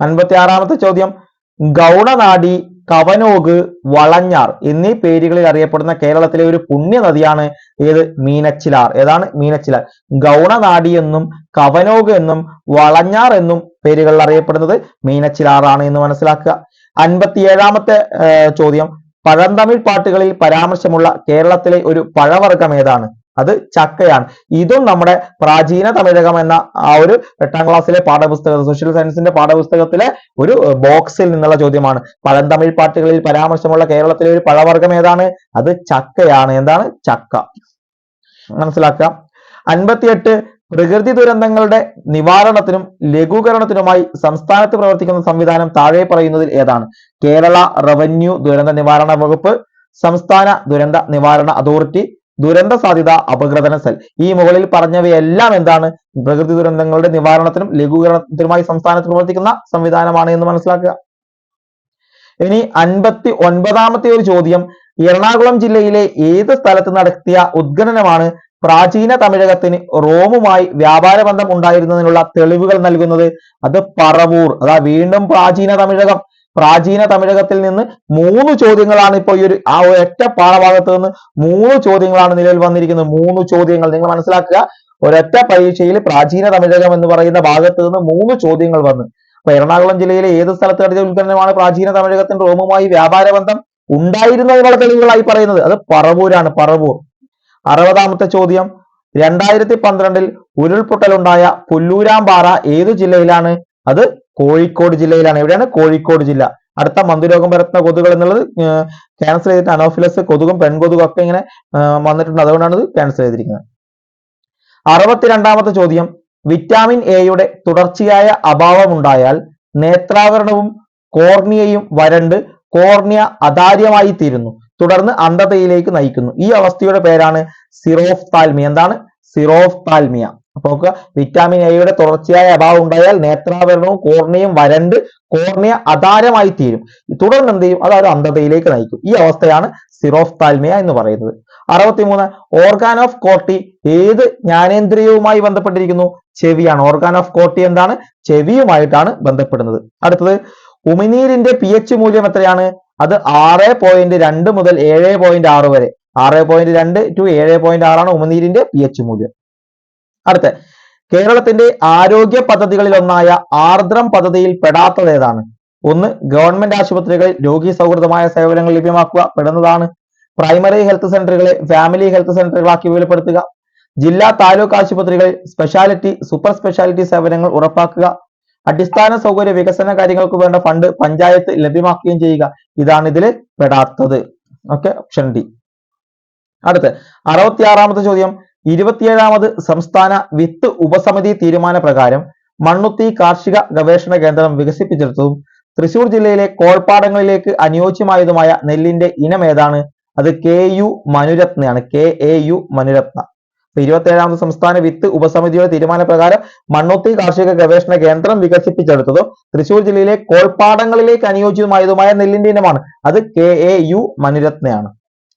56ാമത്തെ ചോദ്യം ഗൗണനാടി, കവനോഗ്, വളഞ്ഞാർ എന്നീ പേരുകളിൽ അറിയപ്പെടുന്ന കേരളത്തിലെ ഒരു പുണ്യ നദിയാണ് ഏത്? മീനച്ചിലാർ. ഏതാണ്? മീനച്ചിലാർ. ഗൗണനാടി എന്നും കവനോഗ് എന്നും വളഞ്ഞാർ എന്നും പേരുകളിൽ അറിയപ്പെടുന്നത് മീനച്ചിലാറാണ് എന്ന് മനസ്സിലാക്കുക. 57ാമത്തെ ചോദ്യം പഴന്തമിഴ് പാട്ടുകളിൽ പരാമർശമുള്ള കേരളത്തിലെ ഒരു പഴവർഗം ഏതാണ്? അത് ചക്കയാണ്. ഇതും നമ്മുടെ പ്രാചീന തമിഴകം എന്ന ആ ഒരു 8ാം ക്ലാസ്സിലെ പാഠപുസ്തകം, സോഷ്യൽ സയൻസിന്റെ പാഠപുസ്തകത്തിലെ ഒരു ബോക്സിൽ നിന്നുള്ള ചോദ്യമാണ്. പഴന്തമിഴ് പാട്ടുകളിൽ പരാമർശമുള്ള കേരളത്തിലെ ഒരു പഴവർഗം ഏതാണ്? അത് ചക്കയാണ്. എന്താണ്? ചക്ക. മനസ്സിലാക്കാം. 58 പ്രകൃതി ദുരന്തങ്ങളുടെ നിവാരണത്തിനും ലഘൂകരണത്തിനുമായി സംസ്ഥാനത്ത് പ്രവർത്തിക്കുന്ന സംവിധാനം താഴെ പറയുന്നതിൽ ഏതാണ്? കേരള റവന്യൂ ദുരന്ത നിവാരണ വകുപ്പ്, സംസ്ഥാന ദുരന്ത നിവാരണ അതോറിറ്റി, ദുരന്ത സാധ്യത അപഗ്രഥന സെൽ. ഈ മുകളിൽ പറഞ്ഞവയെല്ലാം എന്താണ്? പ്രകൃതി ദുരന്തങ്ങളുടെ നിവാരണത്തിനും ലഘൂകരണത്തിനുമായി സംസ്ഥാനത്ത് പ്രവർത്തിക്കുന്ന സംവിധാനമാണ് എന്ന് മനസ്സിലാക്കുക. ഇനി 59ാമത്തെ ഒരു ചോദ്യം എറണാകുളം ജില്ലയിലെ ഏത് സ്ഥലത്ത് നടത്തിയ ഉദ്ഖനനമാണ് പ്രാചീന തമിഴകത്തിന് റോമുമായി വ്യാപാര ബന്ധം ഉണ്ടായിരുന്നതിനുള്ള തെളിവുകൾ നൽകുന്നത്? അത് പറവൂർ. അതാ വീണ്ടും പ്രാചീന തമിഴകം. പ്രാചീന തമിഴകത്തിൽ നിന്ന് 3 ചോദ്യങ്ങളാണ് ഇപ്പോൾ ഈ ഒരു ഒറ്റ പാഠഭാഗത്ത് നിന്ന് 3 ചോദ്യങ്ങളാണ് നിലവിൽ വന്നിരിക്കുന്നത്. 3 ചോദ്യങ്ങൾ നിങ്ങൾ മനസ്സിലാക്കുക. ഒരൊറ്റ പരീക്ഷയിൽ പ്രാചീന തമിഴകം എന്ന് പറയുന്ന ഭാഗത്ത് നിന്ന് 3 ചോദ്യങ്ങൾ വന്നു. അപ്പൊ എറണാകുളം ജില്ലയിലെ ഏത് സ്ഥലത്ത് നടത്തിയ ഉദ്ഖനനമാണ് പ്രാചീന തമിഴകത്തിന് റോമുമായി വ്യാപാര ബന്ധം ഉണ്ടായിരുന്നതിനുള്ള തെളിവുകളായി പറയുന്നത്? അത് പറവൂരാണ്. പറവൂർ. 60ാമത്തെ ചോദ്യം 2012 ഉരുൾപൊട്ടലുണ്ടായ പുല്ലൂരാമ്പാറ ഏതു ജില്ലയിലാണ്? അത് കോഴിക്കോട് ജില്ലയിലാണ്. എവിടെയാണ്? കോഴിക്കോട് ജില്ല. അടുത്ത മന്ദുരോഗം പരത്തുന്ന കൊതുകുകൾ എന്നുള്ളത് ക്യാൻസൽ ചെയ്തിട്ട് അനോഫിലസ് കൊതുകും പെൺകൊതുകും ഒക്കെ ഇങ്ങനെ വന്നിട്ടുണ്ട്. അതുകൊണ്ടാണ് ഇത് ക്യാൻസൽ ചെയ്തിരിക്കുന്നത്. 62ാമത്തെ ചോദ്യം വിറ്റാമിൻ എയുടെ തുടർച്ചയായ അഭാവം ഉണ്ടായാൽ നേത്രാവരണവും കോർണിയയും വരണ്ട് കോർണിയ അതാര്യമായി തീരുന്നു. തുടർന്ന് അന്ധതയിലേക്ക് നയിക്കുന്നു. ഈ അവസ്ഥയുടെ പേരാണ് സിറോഫ്താൽമിയ. എന്താണ്? സിറോഫ്താൽമിയ. അപ്പൊ നോക്കുക, വിറ്റാമിൻ എയുടെ തുടർച്ചയായ അഭാവം ഉണ്ടായാൽ നേത്രാവരണവും കോർണിയയും വരണ്ട് കോർണിയ അധാരമായി തീരും. തുടർന്ന് എന്ത് ചെയ്യും? അതൊരു അന്ധതയിലേക്ക് നയിക്കും. ഈ അവസ്ഥയാണ് സിറോഫ്താൽമിയ എന്ന് പറയുന്നത്. 63 ഓർഗാൻ ഓഫ് കോർട്ടി ഏത് ജ്ഞാനേന്ദ്രിയവുമായി ബന്ധപ്പെട്ടിരിക്കുന്നു? ചെവിയാണ്. ഓർഗാൻ ഓഫ് കോർട്ടി എന്താണ്? ചെവിയുമായിട്ടാണ് ബന്ധപ്പെടുന്നത്. അടുത്തത് ഉമിനീരിന്റെ pH മൂല്യം എത്രയാണ്? അത് 6.2 മുതൽ 7.6 വരെ. 6.2 to 7.6 ആണ് ഉമിനീരിന്റെ pH മൂല്യം. അടുത്ത കേരളത്തിന്റെ ആരോഗ്യ പദ്ധതികളിൽ ഒന്നായ ആർദ്രം പദ്ധതിയിൽ പെടാത്തത് ഏതാണ്? ഒന്ന്, ഗവൺമെന്റ് ആശുപത്രികളിൽ രോഗി സൗഹൃദമായ സേവനങ്ങൾ ലഭ്യമാക്കുക പെടുന്നതാണ്. പ്രൈമറി ഹെൽത്ത് സെന്ററുകളെ ഫാമിലി ഹെൽത്ത് സെന്ററുകളാക്കി വിപുലപ്പെടുത്തുക. ജില്ലാ താലൂക്ക് ആശുപത്രികളിൽ സ്പെഷ്യാലിറ്റി സൂപ്പർ സ്പെഷ്യാലിറ്റി സേവനങ്ങൾ ഉറപ്പാക്കുക. അടിസ്ഥാന സൗകര്യ വികസന കാര്യങ്ങൾക്ക് വേണ്ട ഫണ്ട് പഞ്ചായത്ത് ലഭ്യമാക്കുകയും ചെയ്യുക. ഇതാണ് ഇതിൽ പെടാത്തത്. Okay, option D. അടുത്ത് 66ാമത്തെ ചോദ്യം, 27ാമത് സംസ്ഥാന വിത്ത് ഉപസമിതി തീരുമാന പ്രകാരം മണ്ണുത്തി കാർഷിക ഗവേഷണ കേന്ദ്രം വികസിപ്പിച്ചെടുത്തതും തൃശൂർ ജില്ലയിലെ കോൾപ്പാടങ്ങളിലേക്ക് അനുയോജ്യമായതുമായ നെല്ലിന്റെ ഇനം ഏതാണ്? അത് KU മനുരത്നയാണ്. KAU മനുരത്ന. 27ാമത് സംസ്ഥാന വിത്ത് ഉപസമിതിയുടെ തീരുമാന പ്രകാരം മണ്ണുത്തി കാർഷിക ഗവേഷണ കേന്ദ്രം വികസിപ്പിച്ചെടുത്തതും തൃശൂർ ജില്ലയിലെ കോൾപ്പാടങ്ങളിലേക്ക് അനുയോജ്യമായതുമായ നെല്ലിന്റെ ഇനമാണ്. അത് KAU മനുരത്നയാണ്.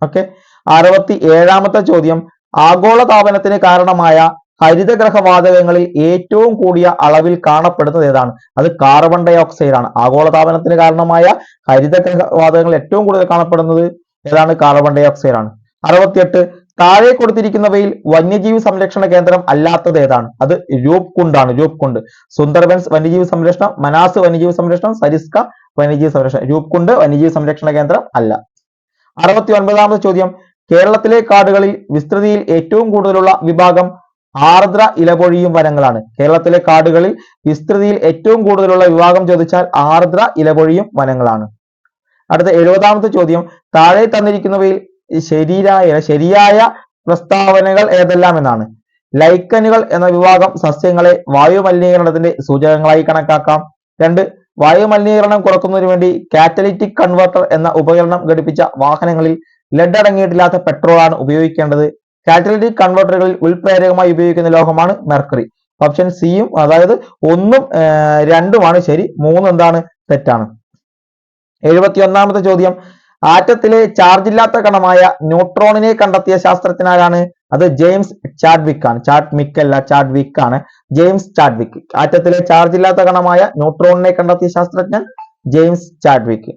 ഓക്കെ. 67ാമത്തെ ചോദ്യം, ആഗോളതാപനത്തിന് കാരണമായ ഹരിതഗ്രഹവാതകങ്ങളിൽ ഏറ്റവും കൂടിയ അളവിൽ കാണപ്പെടുന്നത് ഏതാണ്? അത് കാർബൺ ഡൈ ഓക്സൈഡ് ആണ്. ആഗോളതാപനത്തിന് കാരണമായ ഹരിതഗ്രഹവാതകങ്ങൾ ഏറ്റവും കൂടുതൽ കാണപ്പെടുന്നത് ഏതാണ്? കാർബൺ ഡൈ ഓക്സൈഡ് ആണ്. 68 താഴെ കൊടുത്തിരിക്കുന്നവയിൽ വന്യജീവി സംരക്ഷണ കേന്ദ്രം അല്ലാത്തത് ഏതാണ്? അത് രൂപ്കുണ്ട് ആണ്. രൂപ്കുണ്ട്. സുന്ദർബൻസ് വന്യജീവി സംരക്ഷണം, മനാസ് വന്യജീവി സംരക്ഷണം, സരിസ്ക വന്യജീവി സംരക്ഷണം. രൂപ്കുണ്ട് വന്യജീവി സംരക്ഷണ കേന്ദ്രം അല്ല. 69ാമത് ചോദ്യം, കേരളത്തിലെ കാടുകളിൽ വിസ്തൃതിയിൽ ഏറ്റവും കൂടുതലുള്ള വിഭാഗം ആർദ്ര ഇലപൊഴിയും വനങ്ങളാണ്. കേരളത്തിലെ കാടുകളിൽ വിസ്തൃതിയിൽ ഏറ്റവും കൂടുതലുള്ള വിഭാഗം ചോദിച്ചാൽ ആർദ്ര ഇലപൊഴിയും വനങ്ങളാണ്. അടുത്ത 70ാമത്തെ ചോദ്യം, താഴെ തന്നിരിക്കുന്നവയിൽ ശരിയായ പ്രസ്താവനകൾ ഏതെല്ലാം എന്നാണ്? ലൈക്കനുകൾ എന്ന വിഭാഗം സസ്യങ്ങളെ വായുമലിനീകരണത്തിന്റെ സൂചകങ്ങളായി കണക്കാക്കാം. 2, വായുമലിനീകരണം കുറക്കുന്നതിന് വേണ്ടി കാറ്റലിറ്റിക് കൺവെർട്ടർ എന്ന ഉപകരണം ഘടിപ്പിച്ച വാഹനങ്ങളിൽ ലെഡ് അടങ്ങിയിട്ടില്ലാത്ത പെട്രോളാണ് ഉപയോഗിക്കേണ്ടത്. കാറ്റലിറ്റിക് കൺവെർട്ടറുകളിൽ ഉൾപ്രേരകമായി ഉപയോഗിക്കുന്ന ലോഹമാണ് മെർക്കറി. ഓപ്ഷൻ സിയും, അതായത് 1ഉം 2ഉമാണ് ശരി, 3 എന്താണ്? തെറ്റാണ്. 71ാമത്തെ ചോദ്യം, ആറ്റത്തിലെ ചാർജ് ഇല്ലാത്ത കണമായ ന്യൂട്രോണിനെ കണ്ടെത്തിയ ശാസ്ത്രജ്ഞനാരാണ്? അത് ജെയിംസ് ചാഡ്വിക് ആണ്. ചാഡ്വിക് അല്ല, ചാഡ്വിക് ആണ്. James Chadwick. ആറ്റത്തിലെ ചാർജ് ഇല്ലാത്ത കണമായ ന്യൂട്രോണിനെ കണ്ടെത്തിയ ശാസ്ത്രജ്ഞൻ ജെയിംസ് ചാഡ്വിക്.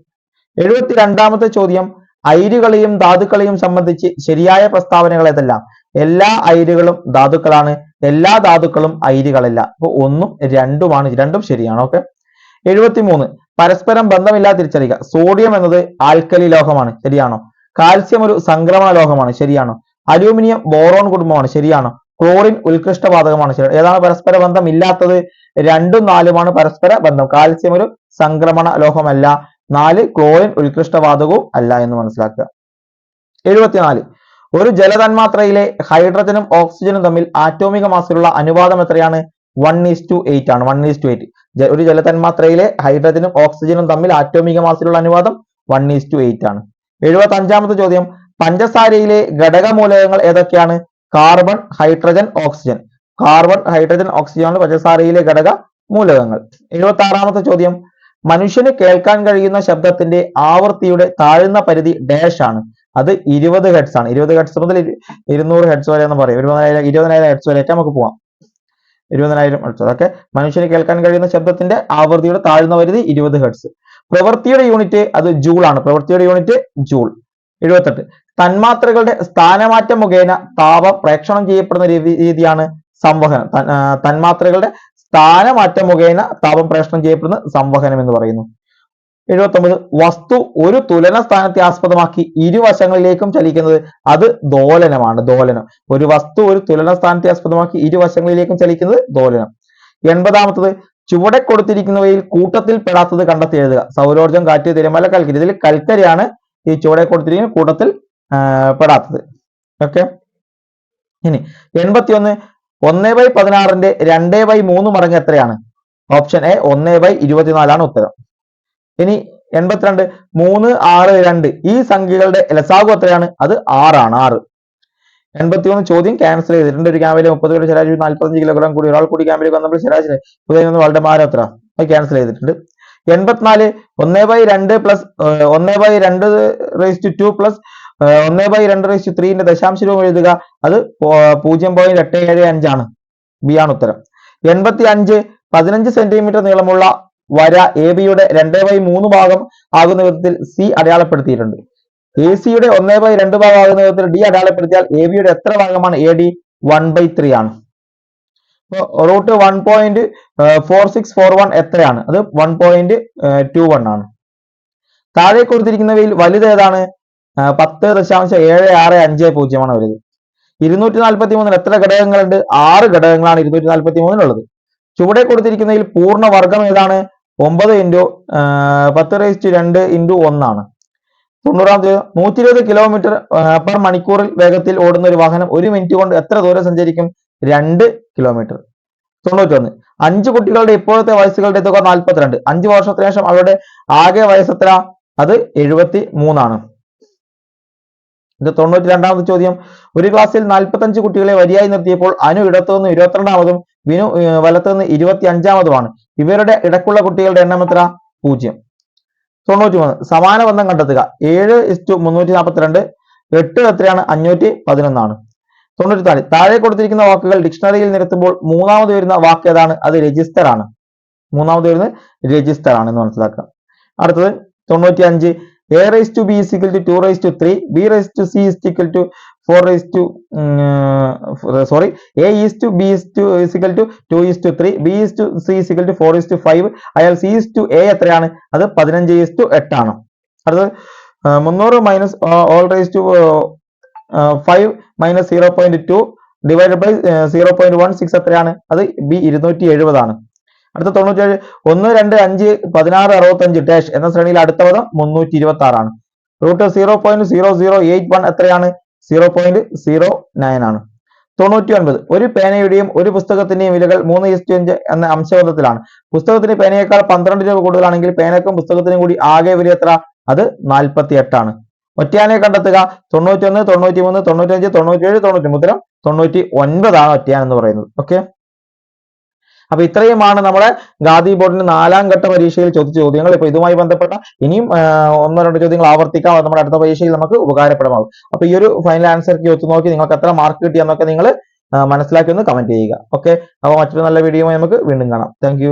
72ാമത്തെ ചോദ്യം, അയിരുകളെയും ധാതുക്കളെയും സംബന്ധിച്ച് ശരിയായ പ്രസ്താവനകൾ ഏതെല്ലാം? എല്ലാ അയിരുകളും ധാതുക്കളാണ്, എല്ലാ ധാതുക്കളും അയിരുകളല്ല. അപ്പൊ 1ഉം 2ഉമാണ്. 2ഉം ശരിയാണ്. ഓക്കെ. 73 പരസ്പരം ബന്ധമില്ലാതെ തിരിച്ചറിയുക. സോഡിയം എന്നത് ആൽക്കലി ലോഹമാണ്. ശരിയാണോ? കാൽസ്യം ഒരു സംക്രമണ ലോഹമാണ്. ശരിയാണോ? അലൂമിനിയം ബോറോൺ കുടുംബമാണ്. ശരിയാണോ? ക്ലോറിൻ ഉത്കൃഷ്ട വാതകമാണ്. ശരി. ഏതാണ് പരസ്പര ബന്ധം ഇല്ലാത്തത്? 2ഉം 4ഉമാണ് പരസ്പര ബന്ധം. കാൽസ്യം ഒരു സംക്രമണ ലോഹമല്ല. 4 ക്ലോറിൻ ഉത്കൃഷ്ട വാതകവും അല്ല എന്ന് മനസ്സിലാക്കുക. 74 ഒരു ജലതന്മാത്രയിലെ ഹൈഡ്രജനും ഓക്സിജനും തമ്മിൽ ആറ്റോമിക മാസിലുള്ള അനുപാതം എത്രയാണ്? 1:8 ആണ്. 1:8. ഒരു ജലതന്മാത്രയിലെ ഹൈഡ്രജനും ഓക്സിജനും തമ്മിൽ ആറ്റോമിക മാസിലുള്ള അനുപാതം 1:8 ആണ്. 75ാമത്തെ ചോദ്യം, പഞ്ചസാരയിലെ ഘടകമൂലകങ്ങൾ ഏതൊക്കെയാണ്? Carbon, hydrogen, oxygen. Carbon, hydrogen, oxygen ആണ് പഞ്ചസാരയിലെ ഘടക മൂലകങ്ങൾ. 76ാമത്തെ ചോദ്യം, മനുഷ്യന് കേൾക്കാൻ കഴിയുന്ന ശബ്ദത്തിന്റെ ആവൃത്തിയുടെ താഴ്ന്ന പരിധി ഡാഷ് ആണ്. അത് 20 ഹെർട്സ് ആണ്. 20 ഹെർട്സ് മുതൽ 200 ഹെർട്സ് വരെ എന്ന് പറയും. 20,000 ഹെർട്സ് വരെ നമുക്ക് പോവാം. 20,000 ഹെർട്സ്. ഓക്കെ. മനുഷ്യന് കേൾക്കാൻ കഴിയുന്ന ശബ്ദത്തിന്റെ ആവൃത്തിയുടെ താഴ്ന്ന പരിധി 20 ഹെർട്സ്. പ്രവൃത്തിയുടെ യൂണിറ്റ് അത് ജൂൾ ആണ്. പ്രവൃത്തിയുടെ യൂണിറ്റ് ജൂൾ. 78 തന്മാത്രകളുടെ സ്ഥാനമാറ്റം മുഖേന താപം പ്രേക്ഷണം ചെയ്യപ്പെടുന്ന രീതിയാണ് സംവഹനം. തന്മാത്രകളുടെ സ്ഥാനമാറ്റം മുഖേന താപം പ്രേഷണം ചെയ്യപ്പെടുന്ന സംവഹനം എന്ന് പറയുന്നു. 79 വസ്തു ഒരു തുലന സ്ഥാനത്തെ ആസ്പദമാക്കി ഇരുവശങ്ങളിലേക്കും ചലിക്കുന്നത് അത് ദോലനമാണ്. ദോലനം. ഒരു വസ്തു ഒരു തുലന സ്ഥാനത്തെ ആസ്പദമാക്കി ഇരുവശങ്ങളിലേക്കും ചലിക്കുന്നത് ദോലനം. 80ാമത്തത് ചുവടെ കൊടുത്തിരിക്കുന്നവയിൽ കൂട്ടത്തിൽ പെടാത്തത് കണ്ടെത്തി എഴുതുക. സൗരോർജം, കാറ്റ്, തിരമാല, കൽക്കരി. ഇതിൽ കൽക്കരിയാണ് ഈ ചുവടെ കൊടുത്തിരിക്കുന്ന കൂട്ടത്തിൽ പെടാത്തത്. ഓക്കെ. ഇനി 81 1/16ന്റെ 2/3 മടങ്ങ് എത്രയാണ്? ഓപ്ഷൻ എ 1/24 ആണ് ഉത്തരം. ഇനി 82, 3, 6, 2 ഈ സംഖ്യകളുടെ ലസാഗു എത്രയാണ്? അത് 6 ആണ്. 6. 81 ചോദ്യം ക്യാൻസൽ ചെയ്തിട്ടുണ്ട്. ഒരു ക്യാമ്പിൽ 30 പേര് ശരാശരി 45 കിലോഗ്രാം കൂടി ഒരാൾ കൂടി ക്യാമ്പിലേക്ക് വന്നപ്പോൾ ശരാശരി പുതിയ വളരെ മാനം എത്ര? അത് ക്യാൻസൽ ചെയ്തിട്ടുണ്ട്. 84 1/2 പ്ലസ് 1/2 പ്ലസ് 1/2 ദശാംശ രൂപം എഴുതുക. അത് 0.875 ആണ്. ബി ആണ് ഉത്തരം. 85 15 സെന്റിമീറ്റർ നീളമുള്ള വര എ ബിയുടെ 2/3 ഭാഗം ആകുന്ന വിധത്തിൽ സി അടയാളപ്പെടുത്തിയിട്ടുണ്ട്. എ സിയുടെ 1/2 ഭാഗം ആകുന്ന വിധത്തിൽ ഡി അടയാളപ്പെടുത്തിയാൽ എ ബിയുടെ എത്ര ഭാഗമാണ്? എ ഡി 1/3 ആണ്. റൂട്ട് 1.4641 എത്രയാണ്? അത് 1.21 ആണ്. താഴെ കൊടുത്തിരിക്കുന്നവയിൽ വലുത് ഏതാണ്? 10.7650 ആണ് വലുത്. 243 എത്ര ഘടകങ്ങളുണ്ട്? 6 ഘടകങ്ങളാണ് 243 ചുവടെ കൊടുത്തിരിക്കുന്നതിൽ പൂർണ്ണ വർഗം ഏതാണ്? 9 × 10⁻2 × 1 ആണ്. 90 120 കിലോമീറ്റർ പെർ മണിക്കൂറിൽ വേഗത്തിൽ ഓടുന്ന ഒരു വാഹനം 1 മിനിറ്റ് കൊണ്ട് എത്ര ദൂരം സഞ്ചരിക്കും? 2 കിലോമീറ്റർ. 91 5 കുട്ടികളുടെ ഇപ്പോഴത്തെ വയസ്സുകളുടെ തുക 42. 5 വർഷത്തിന് ശേഷം അവരുടെ ആകെ വയസ്സ് എത്ര? അത് 73 ആണ്. ഇത് 92ാമത്തെ ചോദ്യം. ഒരു ക്ലാസ്സിൽ 45 കുട്ടികളെ വരിയായി നിർത്തിയപ്പോൾ അനു ഇടത്തുനിന്ന് 22ാമതും വിനു വലത്തുനിന്ന് 25ാമതുമാണ്. ഇവരുടെ ഇടക്കുള്ള കുട്ടികളുടെ എണ്ണം എത്ര? 0. 93 സമാന ബന്ധം കണ്ടെത്തുക. 7:342 8 എത്രയാണ്? 511 ആണ്. 94 താഴെ കൊടുത്തിരിക്കുന്ന വാക്കുകൾ ഡിക്ഷണറിയിൽ നിരത്തുമ്പോൾ മൂന്നാമത് വരുന്ന വാക്ക് ഏതാണ്? അത് രജിസ്റ്റർ ആണ്. മൂന്നാമത് വരുന്നത് രജിസ്റ്റർ ആണ് എന്ന് മനസ്സിലാക്കാം. അടുത്തത് 95 a⁻b = 2/3 b⁻c = 4 a⁻b = 2/3 b⁻c = 4/5 അയാൾ c/a എത്രയാണ്? അത് 15/8 ആണ്. അടുത്തത് 300 - all⁻5 - 0.2 ഡിവൈഡഡ് ബൈ 0.16 എത്രയാണ്? അത് ബി 270 ആണ്. അടുത്ത 97 1 2 5 16 65 ഡാഷ് എന്ന ശ്രേണിയിൽ അടുത്ത പദം 326 ആണ്. റൂട്ട് 0.0081 എത്രയാണ്? 0.09 ആണ്. 99 ഒരു പേനയുടെയും ഒരു പുസ്തകത്തിന്റെയും വിലകൾ 3:5 എന്ന അംശബന്ധത്തിലാണ്. പുസ്തകത്തിന് പേനയേക്കാൾ 12 രൂപ കൂടുതലാണെങ്കിൽ പേനക്കും പുസ്തകത്തിനും കൂടി ആകെ വില എത്ര? അത് 48 ആണ്. ഒറ്റയാനെ കണ്ടെത്തുക. 91 93 95 97 99 ഉത്തരം 99 ആണ് ഒറ്റയാൻ എന്ന് പറയുന്നത്. ഓക്കെ, അപ്പൊ ഇത്രയുമാണ് നമ്മുടെ ഗാന്ധി ബോർഡിന്റെ 4ാം ഘട്ട പരീക്ഷയിൽ ചോദിച്ച ചോദ്യങ്ങൾ. ഇപ്പൊ ഇതുമായി ബന്ധപ്പെട്ട ഇനിയും 1-2 ചോദ്യങ്ങൾ ആവർത്തിക്കാം. അത് നമ്മുടെ അടുത്ത പരീക്ഷയിൽ നമുക്ക് ഉപകാരപ്രദമാകും. അപ്പൊ ഈ ഒരു ഫൈനൽ ആൻസർ ഒത്തു നോക്കി നിങ്ങൾക്ക് എത്ര മാർക്ക് കിട്ടിയെന്നൊക്കെ നിങ്ങൾ മനസ്സിലാക്കി ഒന്ന് കമന്റ് ചെയ്യുക. ഓക്കെ, അപ്പൊ മറ്റൊരു നല്ല വീഡിയോയുമായി നമുക്ക് വീണ്ടും കാണാം. താങ്ക്